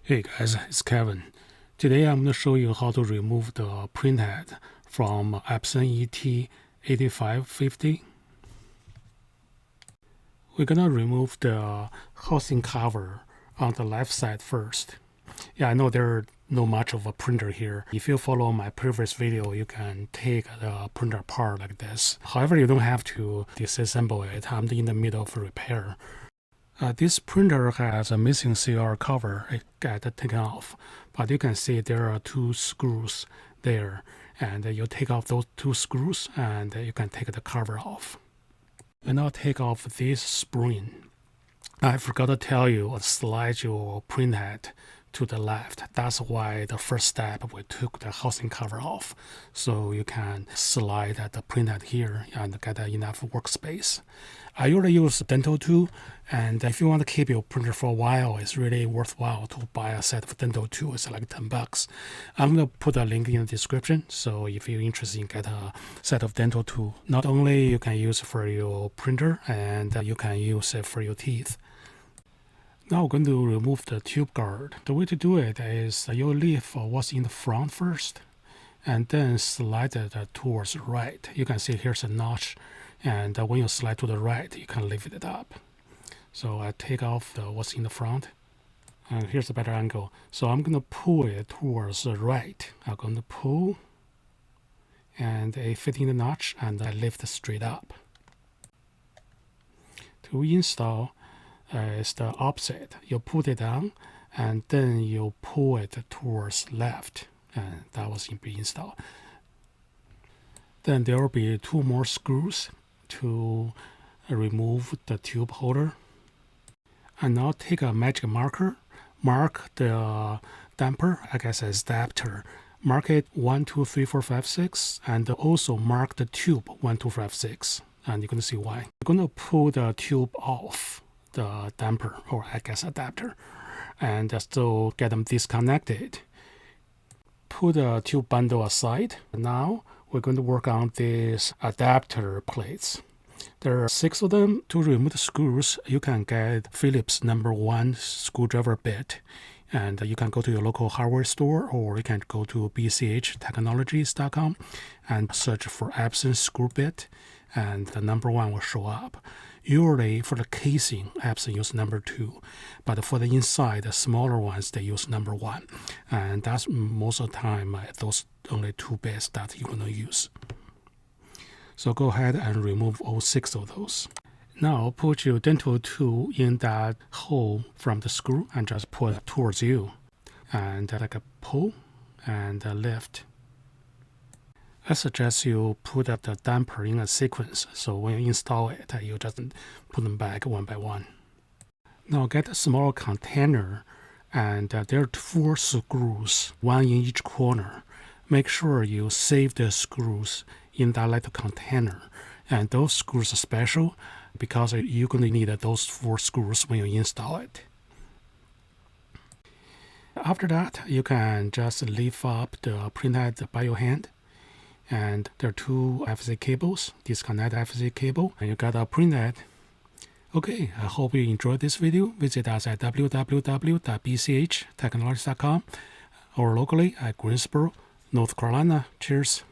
Hey guys, it's Kevin. Today I'm going to show you how to remove the printhead from Epson ET-8550. We're going to remove the housing cover on the left side first. Yeah, I know there's not much of a printer here. If you follow my previous video, you can take the printer apart like this. However, you don't have to disassemble it. I'm in the middle of repair. This printer has a missing CR cover. It got taken off, but you can see there are two screws there, and you take off those two screws and you can take the cover off. And now take off this spring. I forgot to tell you, slide your printhead to the left. That's why the first step we took the housing cover off, so you can slide the printhead here and get enough workspace. I usually use dental tool, and if you want to keep your printer for a while, it's really worthwhile to buy a set of dental tools. It's like $10. I'm going to put a link in the description, so if you're interested in get a set of dental tool, not only you can use it for your printer, and you can use it for your teeth. Now we're going to remove the tube guard. The way to do it is you leave what's in the front first, and then slide it towards the right. You can see here's a notch, and when you slide to the right, you can lift it up. So I take off what's in the front, and here's a better angle. So I'm going to pull it towards the right. I'm going to pull, and it fits in the notch, and I lift it straight up. To install, it's the opposite. You put it down, and then you pull it towards left, and that was installed. Then there will be two more screws to remove the tube holder. And now take a magic marker, mark the damper, I guess it's adapter. Mark it 1, 2, 3, 4, 5, 6, and also mark the tube 1, 2, 5, 6. And you're going to see why. You're going to pull the tube off the damper, or I guess adapter, and just to get them disconnected. Put the tube bundle aside. Now we're going to work on these adapter plates. There are 6 of them. To remove the screws, you can get Phillips #1 screwdriver bit, and you can go to your local hardware store, or you can go to BCH Technologies.com and search for Epson screw bit, and the #1 will show up. Usually for the casing, Epson use #2, but for the inside, the smaller ones, they use #1. And that's most of the time, those only 2 bits that you're going to use. So go ahead and remove all 6 of those. Now put your dental tool in that hole from the screw and just pull it towards you. And like a pull and lift. I suggest you put up the damper in a sequence, so when you install it, you just put them back one by one. Now get a small container, and there are 4 screws, 1 in each corner. Make sure you save the screws in that little container, and those screws are special because you're going to need those 4 screws when you install it. After that, you can just lift up the printhead by your hand. And there are 2 FZ cables, disconnect FZ cable, and you got a printhead. Okay, I hope you enjoyed this video. Visit us at www.bchtechnologies.com or locally at Greensboro, North Carolina. Cheers.